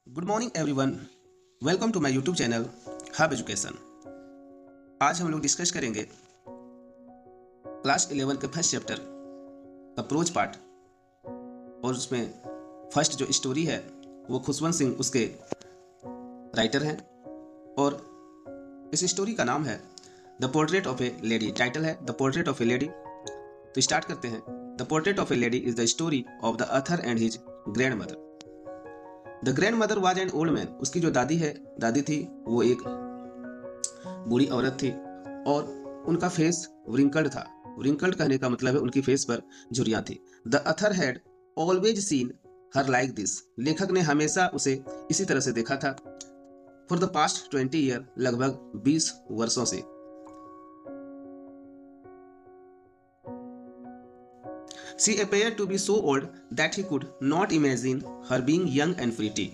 Good morning everyone. Welcome to my YouTube channel hub education. आज हम लोग discuss करेंगे क्लास 11 के फर्स्ट चैप्टर का प्रोज पार्ट, और उसमें फर्स्ट जो स्टोरी है वो खुशवंत सिंह उसके राइटर हैं, और इस स्टोरी का नाम है the portrait of a lady. Title है the portrait of a lady. तो स्टार्ट करते हैं। The portrait of a lady is the story of the author and his grandmother. The grandmother was an old man. उसकी जो दादी थी वो एक बूढ़ी औरत थी, और उनका फेस व्रिंकल्ड था। व्रिंकल्ड कहने का मतलब है उनकी फेस पर झुर्रियां थी। The Athar had always seen her like this. लेखक ने हमेशा उसे इसी तरह से देखा था। फॉर द पास्ट 20 ईयर, लगभग 20 वर्षों से। She appeared to be so old that he could not imagine her being young and pretty.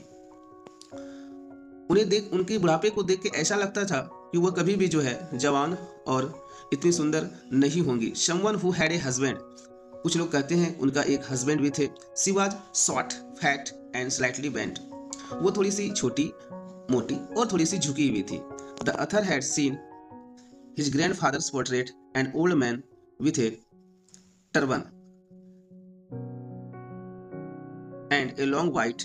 उनके बुढ़ापे को देख के ऐसा लगता था कि वह कभी भी जो है जवान और इतनी सुंदर नहीं होंगी। Someone who had a husband, कुछ लोग कहते हैं उनका एक हस्बैंड भी थे। She was short, fat and slightly bent. वो थोड़ी सी छोटी, मोटी और थोड़ी सी झुकी हुई थी। The author had seen his grandfather's portrait, an old man with a turban and a long white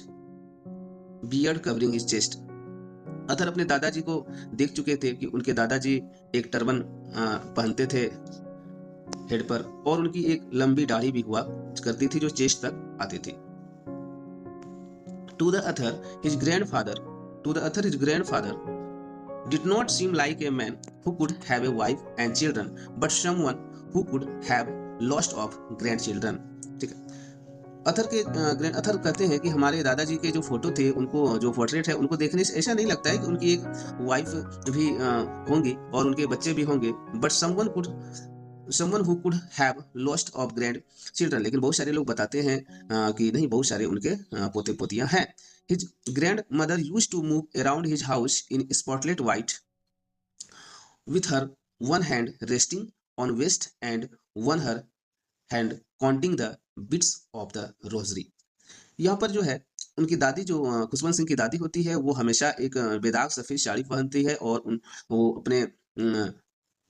beard covering his chest. Athar अपने दादाजी को देख चुके थे कि उनके दादाजी एक टर्बन पहनते थे हेड पर, और उनकी एक लंबी दाढ़ी भी हुआ करती थी जो चेस्ट तक आती थी। To the author his grandfather did not seem like a man who could have a wife and children, but someone who could have lots of grandchildren. ठीक है। अथर कहते हैं कि हमारे दादाजी के जो फोटो थे, उनको जो पोर्ट्रेट है, उनको देखने से ऐसा नहीं लगता है कि उनकी एक वाइफ भी होंगी और उनके बच्चे भी होंगे, but someone who could have lost of grand children. लेकिन बहुत सारे लोग बताते हैं कि नहीं, बहुत सारे उनके पोते पोतियां हैं। His grandmother used to move around his house in spotless white with her one hand resting on waist and one her hand counting the bits of the rosary. यहाँ पर जो है उनकी दादी, जो खुशवंत सिंह की दादी होती है, वो हमेशा एक बेदाग सफेद साड़ी पहनती है, और वो अपने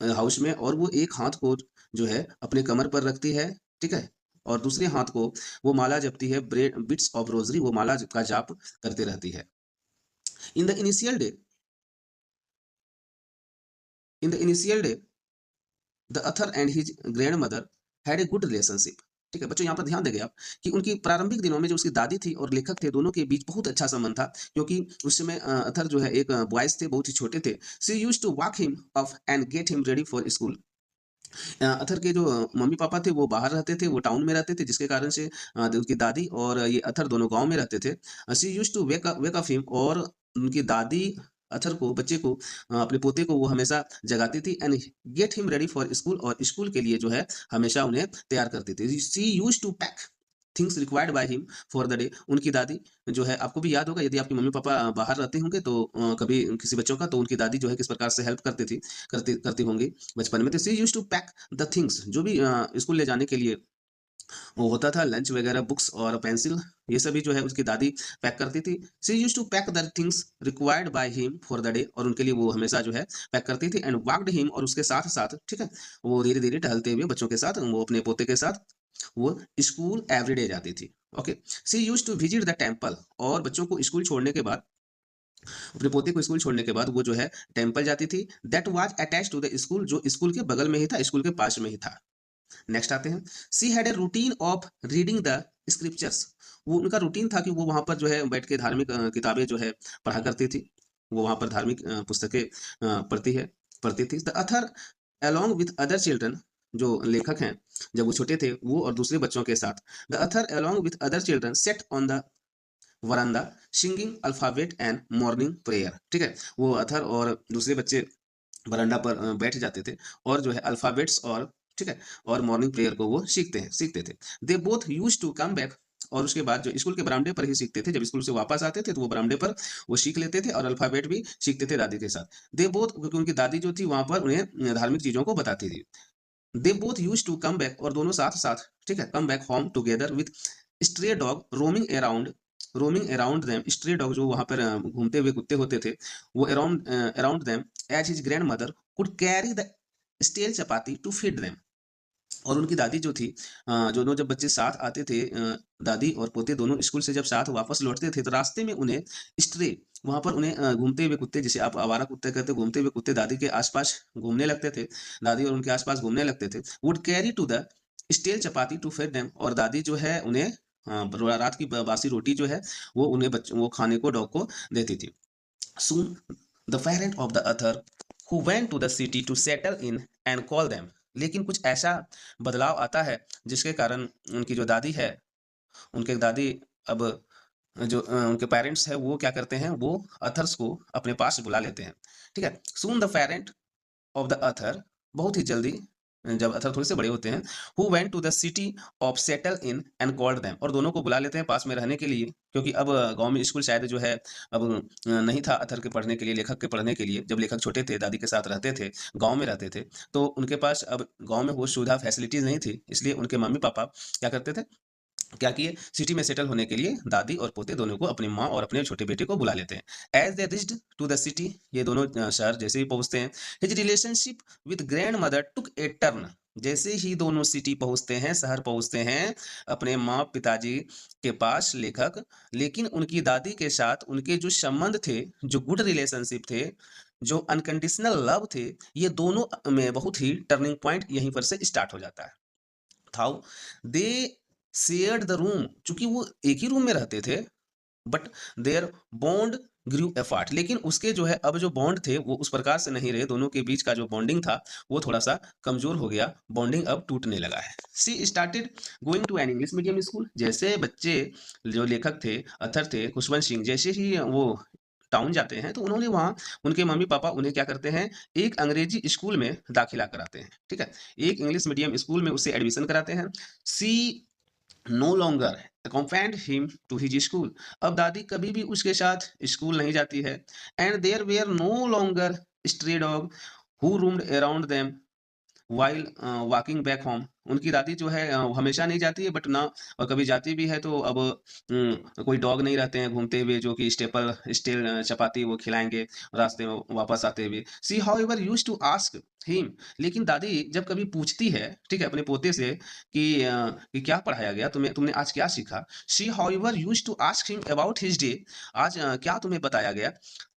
हाउस में, और वो एक हाथ को जो है अपने कमर पर रखती है, ठीक है, और दूसरे हाथ को वो माला जपती है, बिट्स ऑफ रोजरी, वो माला का जाप करते रहती है। In the initial day the Athar and his grand mother had a good relationship. ठीक है बच्चों, यहाँ पर ध्यान देंगे आप कि उनकी प्रारंभिक दिनों में जो उसकी दादी थी और लेखक थे, दोनों के बीच बहुत अच्छा संबंध था, क्योंकि उस समय अथर जो है एक बॉयज थे, बहुत ही छोटे थे। She used to walk him up and get him ready for school. Author के जो मम्मी पापा थे वो बाहर रहते थे, वो टाउन में रहते थे, जिसके कारण से उनकी दादी और ये अथर दोनों गांव में रहते थे। She used to wake up him, और उनकी दादी अथर को, बच्चे को, अपने पोते को वो हमेशा जगाती थी, and get him ready for school, और स्कूल के लिए जो है हमेशा उन्हें तैयार करती थी। She used to pack things required by him for the day. उनकी दादी जो है, आपको भी याद होगा, यदि आपके मम्मी पापा बाहर रहते होंगे तो कभी किसी बच्चों का, तो उनकी दादी जो है किस प्रकार से हेल्प करती होंगी बचपन में। तो she used to pack the things, जो भी स्कूल ले जाने के लिए वो होता था, लंच वगैरह, बुक्स और पेंसिल, ये सभी जो है उसकी दादी पैक करती थी। She used to pack the things required by him for the day, और उनके लिए वो हमेशा जो है पैक करती थी। एंड वॉकड हिम, और उसके साथ साथ, ठीक है, वो धीरे धीरे टहलते हुए बच्चों के साथ, वो अपने पोते के साथ वो स्कूल एवरीडे जाती थी। Okay. She used to visit the temple, और बच्चों को स्कूल छोड़ने के बाद, अपने पोते को स्कूल छोड़ने के बाद वो जो है टेम्पल जाती थी। That was attached to the school, जो स्कूल के बगल में ही था, स्कूल के पास में ही था। नेक्स्ट आते हैं। She had a routine of reading the scriptures. वो उनका रूटीन था कि वो वहां पर जो है बैठ के धार्मिक किताबें जो है पढ़ा करती थी। वो वहां पर धार्मिक पुस्तकें पढ़ती थी। The author along with other children, जो लेखक हैं, जब वो छोटे थे, वो और दूसरे बच्चों के साथ, the author along with other children sat on the veranda singing alphabet and morning prayer. ठीक है, वो अथर और दूसरे बच्चे बरामदा पर बैठ जाते थे, और जो है अल्फाबेट्स और, ठीक है, और मॉर्निंग प्रेयर को वो सीखते थे। They both used to come back, और उसके बाद जो स्कूल के बरामदे पर ही सीखते थे, जब स्कूल से वापस आते थे तो वो बरामदे पर वो सीख लेते थे, और अल्फाबेट भी सीखते थे दादी के साथ। दे बोथ, क्योंकि उनकी दादी जो थी वहां पर उन्हें धार्मिक चीजों को बताती थी। They both used to come back, और दोनों साथ साथ, ठीक है, come back home together with stray dog roaming around roaming around them, stray dog जो वहाँ पर घूमते हुए कुत्ते होते थे, वो around around them as his grandmother could carry the stale chapati to feed them. और उनकी दादी जो थी, दोनों जब बच्चे साथ आते थे, दादी और पोते दोनों स्कूल से जब साथ वापस लौटते थे, तो रास्ते में उन्हें स्ट्रे, वहाँ पर उन्हें घूमते हुए कुत्ते, जिसे आप आवारा कुत्ते कहते हो, घूमते हुए कुत्ते दादी के आसपास घूमने लगते थे, दादी और उनके आसपास घूमने लगते थे। Would carry to the stale chapati to feed them, और दादी जो है उन्हें रात की बासी रोटी जो है वो उन्हें वो खाने को डॉग को देती थी। Soon, the parent of the other who went to the city to settle in and call them। लेकिन कुछ ऐसा बदलाव आता है जिसके कारण उनकी जो दादी है, उनके दादी अब जो उनके पेरेंट्स है वो क्या करते हैं, वो अथर्स को अपने पास बुला लेते हैं। ठीक है, soon the parent of the Athar, बहुत ही जल्दी जब अथर थोड़े से बड़े होते हैं, who went to the city of settle in and called them, और दोनों को बुला लेते हैं पास में रहने के लिए, क्योंकि अब गांव में स्कूल शायद जो है अब नहीं था अथर के पढ़ने के लिए, लेखक के पढ़ने के लिए। जब लेखक छोटे थे, दादी के साथ रहते थे, गांव में रहते थे, तो उनके पास अब गांव में वो सुविधा फैसिलिटीज नहीं थी, इसलिए उनके मम्मी पापा क्या करते थे, क्या किए, सिटी में सेटल होने के लिए दादी और पोते दोनों को, अपनी माँ और अपने छोटे बेटे को बुला लेते हैं। As they reached to the city, ये दोनों शहर जैसे ही पहुंचते हैं, his relationship with grand mother took a turn, जैसे ही दोनों सिटी पहुंचते हैं, शहर पहुंचते हैं अपने माँ पिताजी के पास लेखक, लेकिन उनकी दादी के साथ उनके जो संबंध थे, जो गुड रिलेशनशिप थे, जो अनकंडीशनल लव थे, ये दोनों में बहुत ही टर्निंग पॉइंट यहीं पर से स्टार्ट हो जाता है। Though they shared the room, चूंकि वो एक ही रूम में रहते थे, but their bond grew apart, लेकिन उसके जो है अब जो बॉन्ड थे वो उस प्रकार से नहीं रहे, दोनों के बीच का जो बॉन्डिंग था वो थोड़ा सा कमजोर हो गया, बॉन्डिंग अब टूटने लगा है। She started going to an English medium school, जैसे बच्चे जो लेखक थे, अथर थे, खुशवंत सिंह, जैसे ही वो टाउन जाते हैं, तो उन्होंने वहाँ, उनके मम्मी पापा उन्हें क्या करते हैं, एक अंग्रेजी स्कूल में दाखिला कराते हैं। ठीक है, एक इंग्लिश मीडियम स्कूल में उससे एडमिशन कराते हैं। She no longer accompanied him to his school, अब दादी कभी भी उसके साथ स्कूल नहीं जाती है। And there were no longer stray dog who roamed around them while walking back home, उनकी दादी जो है हमेशा नहीं जाती है, बट ना, और कभी जाती भी है तो अब कोई डॉग नहीं रहते हैं घूमते हुए जो कि स्टेल चपाती वो खिलाएंगे रास्ते में वापस आते हुए। She however used to ask him, लेकिन दादी जब कभी पूछती है, ठीक है, अपने पोते से कि क्या पढ़ाया गया तुम्हें, तुमने आज क्या सीखा, she however used to ask him about his day, आज क्या तुम्हें बताया गया,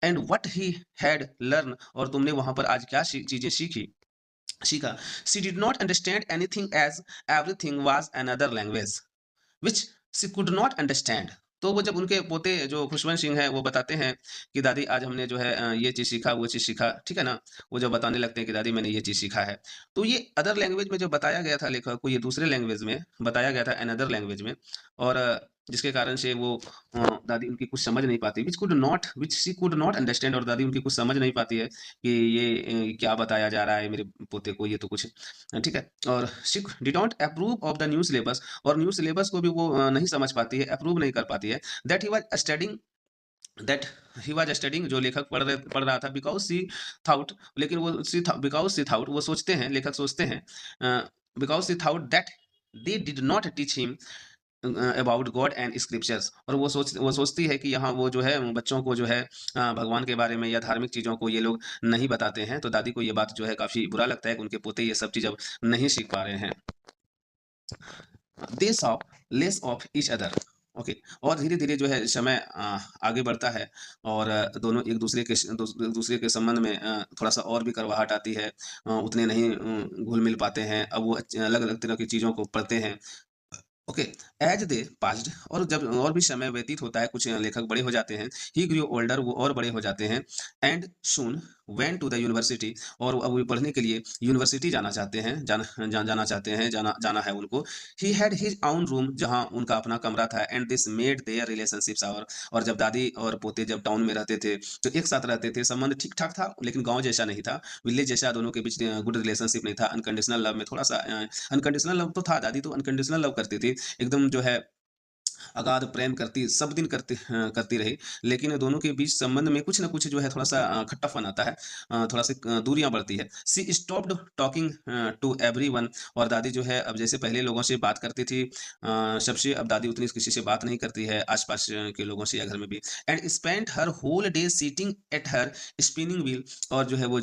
and what he had learn, और तुमने वहां पर आज क्या चीजें सीखा। She did not understand anything as everything was another language which she could not understand. तो वो जब उनके पोते जो खुशवंत सिंह है वो बताते हैं कि दादी आज हमने जो है ये चीज़ सीखा, वो चीज़ सीखा, ठीक है ना, वो जब बताने लगते हैं कि दादी मैंने ये चीज़ सीखा है, तो ये अदर लैंग्वेज में जो बताया गया था लेखक को, ये दूसरे लैंग्वेज में बताया गया था, अनदर लैंग्वेज में, और जिसके कारण से वो दादी उनकी कुछ समझ नहीं पाती, विच शी कुड नॉट अंडरस्टैंड, और दादी उनकी कुछ समझ नहीं पाती है कि ये क्या बताया जा रहा है मेरे पोते को, ये तो कुछ ठीक है। और she did not approve of the new syllabus, और न्यू सिलेबस को भी वो नहीं समझ पाती है, अप्रूव नहीं कर पाती है। That that he was studying, जो लेखक पढ़ रहा था, बिकॉज सी थाउट, लेकिन वो बिकॉज सी थाउट, वो सोचते हैं, लेखक सोचते हैं, because she thought that they did not teach him about God and scriptures, और वो सोचती है कि यहाँ वो जो है बच्चों को जो है भगवान के बारे में या धार्मिक चीज़ों को ये लोग नहीं बताते हैं, तो दादी को ये बात जो है काफ़ी बुरा लगता है कि उनके पोते ये सब चीज़ अब नहीं सीख पा रहे हैं। They saw less of each other, okay, और धीरे धीरे जो है समय आगे बढ़ता है, और दोनों एक दूसरे के संबंध में थोड़ा सा और भी करवाहट आती है, उतने नहीं घुल मिल पाते हैं, अब वो अलग अलग तरह की चीज़ों को पढ़ते हैं। ओके, एज दे पास्ड, और जब और भी समय व्यतीत होता है, कुछ लेखक बड़े हो जाते हैं, ही ग्रू ओल्डर, वो और बड़े हो जाते हैं, and soon went to the university, और अब वो पढ़ने के लिए यूनिवर्सिटी जाना चाहते हैं, जाना चाहते हैं, जाना है उनको। He had his own room, जहाँ उनका अपना कमरा था, and this made their relationships sour, और जब दादी और पोते जब टाउन में रहते थे तो एक साथ रहते थे, संबंध ठीक ठाक था, लेकिन गाँव जैसा नहीं था, विलेज जैसा दोनों के बीच गुड रिलेशनशिप नहीं था, अनकंडीशनल लव में थोड़ा सा अनकंडीशनल लव तो था, दादी तो अनकंडीशनल लव करती थी एकदम जो है, अगाध प्रेम करती सब दिन करती रही, लेकिन दोनों के बीच संबंध में कुछ न कुछ जो है थोड़ा-सा खट्टापन आता है, थोड़ा-सा दूरियाँ बढ़ती है। She stopped talking to everyone, और दादी जो है अब जैसे पहले लोगों से बात करती थी सबसे, अब दादी उतनी किसी से बात नहीं करती है, आस-पास के लोगों से या घर में भी। And spent her whole day sitting at her spinning wheel, और जो है वो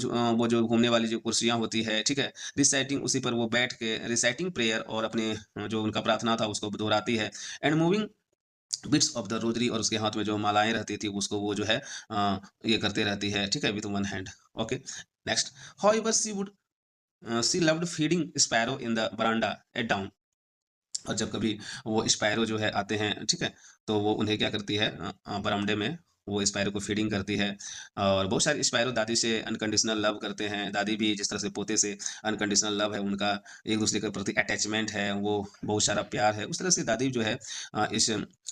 जो घूमने वाली जो कुर्सियाँ होती है, ठीक है? रिसाइटिंग, उसी पर वो बैठ के रिसाइटिंग प्रेयर, और अपने जो उनका प्रार्थना था उसको दोहराती है। And moving bits of the rosary, और उसके हाथ में जो मालाएँ रहती थी उसको वो जो है ये करते रहती है, ठीक है? With one hand. Okay, next. However she loved feeding sparrow in the verandah at dawn, और जब कभी वो स्पैरो जो है आते हैं, ठीक है? तो वो उन्हें क्या करती है, बरामदे में वो स्पैरो को फीडिंग करती है, और बहुत सारे स्पैरो दादी से अनकंडीशनल लव करते हैं। दादी भी जिस तरह से पोते से अनकंडीशनल लव है उनका, एक-दूसरे के प्रति अटैचमेंट है, वो बहुत सारा प्यार है। उस तरह से दादी जो है इस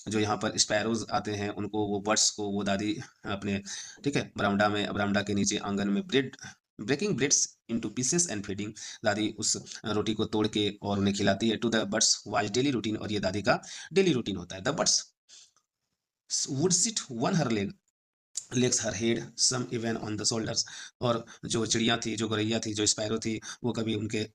जो यहाँ पर स्पैरोज़ आते हैं उनको, वो बर्ड्स को वो दादी अपने, ठीक है? बरामदा के नीचे आँगन में breaking breads into pieces and feeding, दादी उस रोटी को तोड़ के और उन्हें खिलाती है। To the birds was daily routine, और ये दादी का डेली रूटीन होता है। The birds would sit on her legs her head, some even on the shoulders, और जो चिड़िया थी, जो गौरैया थी, जो स्पैरो थी, वो कभी उनके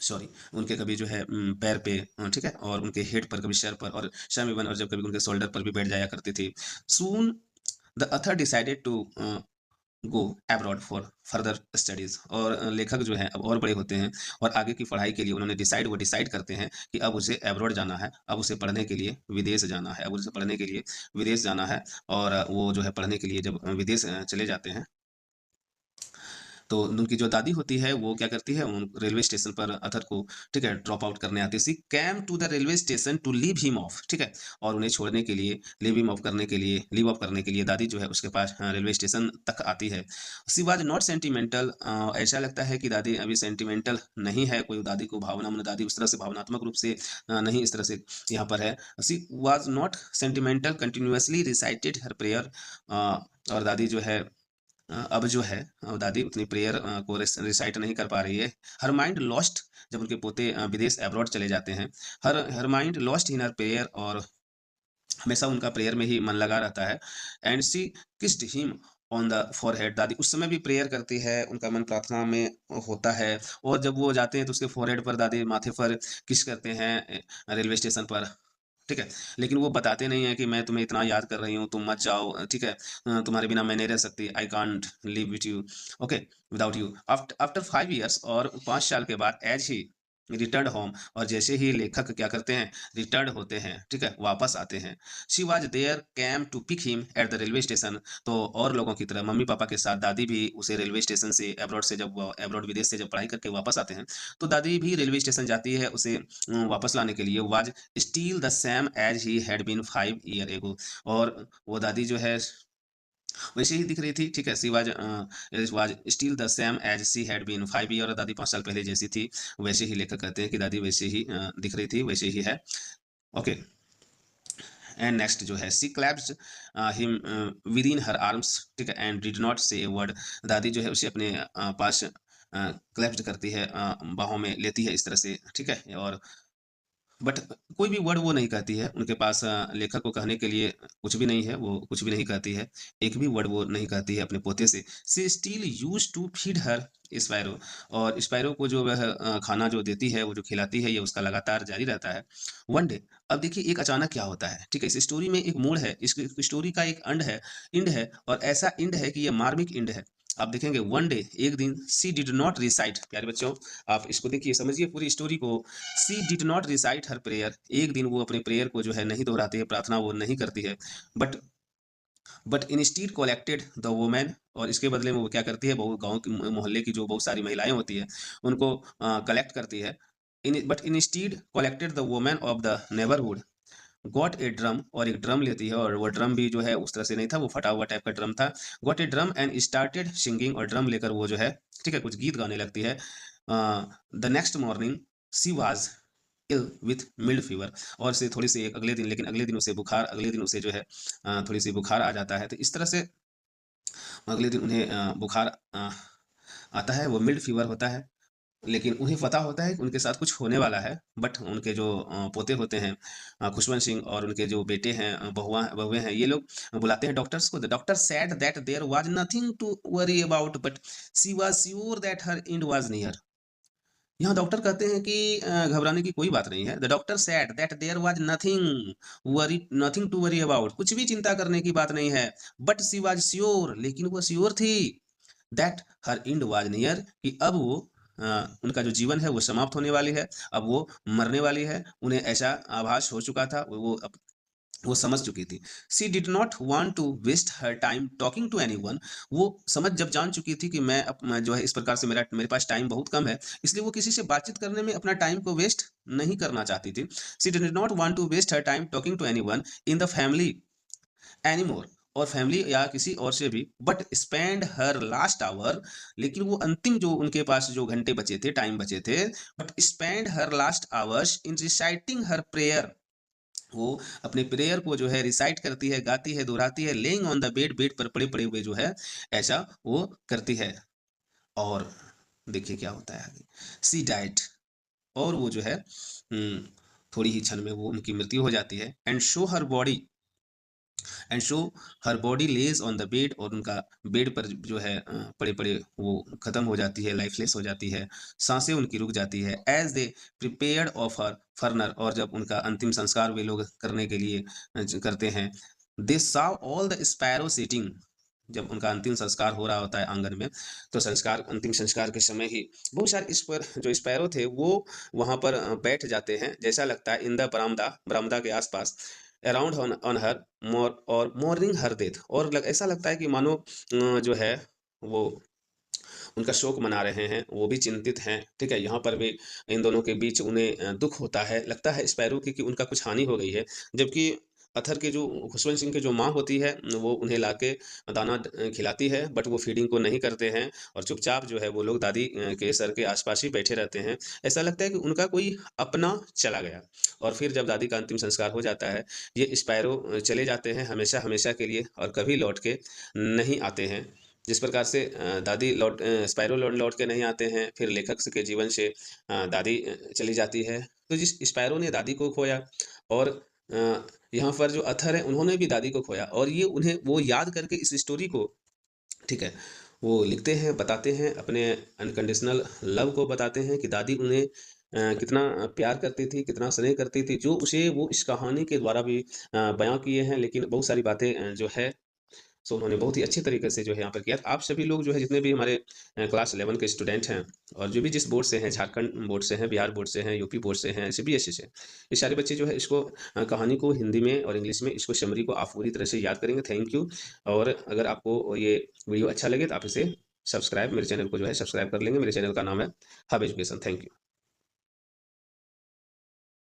सॉरी, उनके कभी जो है पैर पे, ठीक है? और उनके हेड पर, कभी सर पर, और सम इवन, और जब कभी उनके शोल्डर पर भी बैठ जाया करती थी। Soon the author decided to go abroad for further studies, और लेखक जो हैं अब और बड़े होते हैं, और आगे की पढ़ाई के लिए उन्होंने डिसाइड करते हैं कि अब उसे अब्रॉड जाना है, अब उसे पढ़ने के लिए विदेश जाना है, अब उसे पढ़ने के लिए विदेश जाना है। और वो जो है पढ़ने के लिए जब विदेश चले जाते हैं, तो उनकी जो दादी होती है वो क्या करती है, उन रेलवे स्टेशन पर अतहर को, ठीक है, ड्रॉप आउट करने आती है। She came to the railway station to leave him off, ठीक है? और उन्हें छोड़ने के लिए, लीव ऑफ करने के लिए दादी जो है उसके पास रेलवे स्टेशन तक आती है। शी वाज नॉट सेंटिमेंटल, ऐसा लगता है कि दादी अभी सेंटिमेंटल नहीं है, कोई दादी को भावना मन दादी उस तरह से भावनात्मक रूप से नहीं इस तरह से यहाँ पर है। She was not sentimental, continuously recited her prayer, और दादी जो है अब जो है दादी उतनी प्रेयर को रिसाइट नहीं कर पा रही है। हर माइंड लॉस्ट, जब उनके पोते विदेश अब्रॉड चले जाते हैं, her her mind lost in her prayer, और हमेशा उनका प्रेयर में ही मन लगा रहता है। And she kissed him on the forehead, दादी उस समय भी प्रेयर करती है, उनका मन प्रार्थना में होता है, और जब वो जाते हैं तो उसके फॉरहेड पर दादी माथे पर किस करते हैं रेलवे स्टेशन पर, ठीक है? लेकिन वो बताते नहीं हैं कि मैं तुम्हें इतना याद कर रही हूँ, तुम मत जाओ, ठीक है? तुम्हारे बिना मैं नहीं रह सकती, I can't live with you, okay, without you. After 5 years, और 5 साल के बाद, एज ही रिटर्न्ड होम, और जैसे ही लेखक क्या करते हैं, रिटर्न होते हैं, ठीक है? वापस आते हैं। She was there came to pick him at the railway station, तो और लोगों की तरह मम्मी-पापा के साथ दादी भी उसे रेलवे स्टेशन से, अब्रॉड से, जब वो अब्रॉड विदेश से जब पढ़ाई करके वापस आते हैं, तो दादी भी रेलवे स्टेशन जाती है उसे वापस लाने के लिए। Was still the same as he had been 5 year ago, और वो दादी जो है वैसे ही दिख रही थी, ठीक है? She was still the same as she had been 5 year, और दादी 5 साल पहले जैसी थी वैसे ही, लेखक कहते हैं कि दादी वैसे ही दिख रही थी, वैसे ही है। ओके, एंड नेक्स्ट जो है, she clasps him within her arms, ठीक है? एंड डिड नॉट से ए वर्ड, दादी जो है उसे अपने पास क्लैप्स्ड करती है, बाहों में लेती है इस तरह से, ठीक है? और बट कोई भी वर्ड वो नहीं कहती है, उनके पास लेखक को कहने के लिए कुछ भी नहीं है, वो कुछ भी नहीं कहती है, एक भी वर्ड वो नहीं कहती है अपने पोते से। She still used to feed her sparrow, और स्पैरो को जो वह खाना जो देती है, वो जो खिलाती है, ये उसका लगातार जारी रहता है। वन डे, अब देखिए एक अचानक क्या होता है, ठीक है? इस स्टोरी में एक मोड़ है, इस स्टोरी का एक एंड है, और ऐसा एंड है कि ये मार्मिक एंड है। आप देखेंगे वन डे, एक दिन, शी डिड नॉट रिसाइट, प्यारे बच्चों, आप इसको देखिए, समझिए पूरी स्टोरी को। She did not recite her prayer, एक दिन वो अपने प्रेयर को जो है नहीं दोहराती है, प्रार्थना वो नहीं करती है। But instead collected the women, और इसके बदले में वो क्या करती है, बहुत गांव की मोहल्ले की जो बहुत सारी महिलाएं होती है उनको कलेक्ट करती है। Instead collected the women of the neighbourhood, got a drum, और एक ड्रम लेती है, और वो ड्रम भी जो है उस तरह से नहीं था, वो फटा हुआ टाइप का ड्रम था। Got a drum and started singing, और ड्रम लेकर वो जो है, ठीक है, कुछ गीत गाने लगती है। The next morning she was ill with mild fever, और से थोड़ी सी अगले दिन, लेकिन अगले दिन उसे बुखार, अगले दिन उसे जो है थोड़ी सी बुखार आ जाता है। तो इस तरह से अगले दिन उन्हें बुखार आता है, वो मिल्ड फीवर होता है। लेकिन उन्हें पता होता है कि उनके साथ कुछ होने वाला है, बट उनके जो पोते होते हैं खुशवंत सिंह और उनके जो बेटे हैं बहुएँ हैं, ये लोग बुलाते हैं डॉक्टर्स को। The doctor said that there was nothing to worry about but she was sure that her end was near. यहाँ डॉक्टर कहते हैं कि घबराने की कोई बात नहीं है। The doctor said that there was nothing to worry about, कुछ भी चिंता करने की बात नहीं है। बट शी वाज़ श्योर, लेकिन वो श्योर थी that her and was near, कि अब वो उनका जो जीवन है वो समाप्त होने वाली है, अब वो मरने वाली है। उन्हें ऐसा आभास हो चुका था, वो समझ चुकी थी। She did not want to waste her time talking to anyone. वो समझ जब जान चुकी थी कि मैं जो है इस प्रकार से मेरे पास टाइम बहुत कम है, इसलिए वो किसी से बातचीत करने में अपना टाइम को वेस्ट नहीं करना चाहती थी। She did not want to waste her time talking to anyone in the family anymore, और फैमिली या किसी और से भी, but spend her last hour, लेकिन वो अंतिम जो उनके पास जो घंटे बचे थे, टाइम बचे थे, but spend her last hours in reciting her prayer. वो अपने प्रेयर को जो है रिसाइट करती है, गाती है, दोहराती है, laying on the bed, bed पर पड़े पड़े हुए जो है ऐसा वो करती है। और देखिए क्या होता है आगे। सी डाइट, और वो जो है थोड़ी ही क्षण में वो उनकी मृत्यु हो जाती है। And show her body, and show her body lays on the bed, और उनका बेड पर जो है पड़े पड़े वो खत्म हो जाती है, लाइफलेस हो जाती है, सांसें उनकी रुक जाती है। As they prepared of her funeral, और जब उनका अंतिम संस्कार वे लोग करने के लिए करते हैं, दे saw all the sparrow sitting, जब उनका अंतिम संस्कार हो रहा होता है आंगन में, तो अंतिम संस्कार के समय ही बहुत सारे जो स्पैरो थे वो वहां पर बैठ जाते हैं, जैसा लगता है इन द बरामदा, बरामदा के आसपास, अराउंड ऑन हर मोर और मोर्निंग हर डेथ, और ऐसा लगता है कि मानो जो है वो उनका शोक मना रहे हैं, वो भी चिंतित हैं, ठीक है। यहाँ पर भी इन दोनों के बीच उन्हें दुख होता है, लगता है स्पैरो की कि उनका कुछ हानि हो गई है, जबकि अथर के जो खुशवंत सिंह की जो माँ होती है, वो उन्हें लाके दाना खिलाती है, बट वो फीडिंग को नहीं करते हैं, और चुपचाप जो है वो लोग दादी के सर के आसपास ही बैठे रहते हैं। ऐसा लगता है कि उनका कोई अपना चला गया। और फिर जब दादी का अंतिम संस्कार हो जाता है, ये स्पैरो चले जाते हैं हमेशा हमेशा के लिए, और कभी लौट के नहीं आते हैं। जिस प्रकार से स्पाइरो लौट के नहीं आते हैं, फिर लेखक के जीवन से दादी चली जाती है, तो जिस स्पाइरो ने दादी को खोया, और यहाँ पर जो अथर है उन्होंने भी दादी को खोया, और ये उन्हें वो याद करके इस स्टोरी को, ठीक है, वो लिखते हैं, बताते हैं, अपने अनकंडीशनल लव को बताते हैं कि दादी उन्हें कितना प्यार करती थी, कितना स्नेह करती थी, जो उसे वो इस कहानी के द्वारा भी बयां किए हैं। लेकिन बहुत सारी बातें जो है सो उन्होंने बहुत ही अच्छे तरीके से जो है यहाँ पर किया। आप सभी लोग जो है जितने भी हमारे क्लास 11 के स्टूडेंट हैं, और जो भी जिस बोर्ड से हैं, झारखंड बोर्ड से हैं, बिहार बोर्ड से हैं, यूपी बोर्ड से हैं, सीबीएसई से, ये सारे बच्चे जो है इसको कहानी को हिंदी में और इंग्लिश में इसको समरी को आप पूरी तरह से याद करेंगे। Thank you. और अगर आपको ये वीडियो अच्छा लगे तो आप इसे सब्सक्राइब, मेरे चैनल को जो है सब्सक्राइब कर लेंगे। मेरे चैनल का नाम है हब एजुकेशन। Thank you.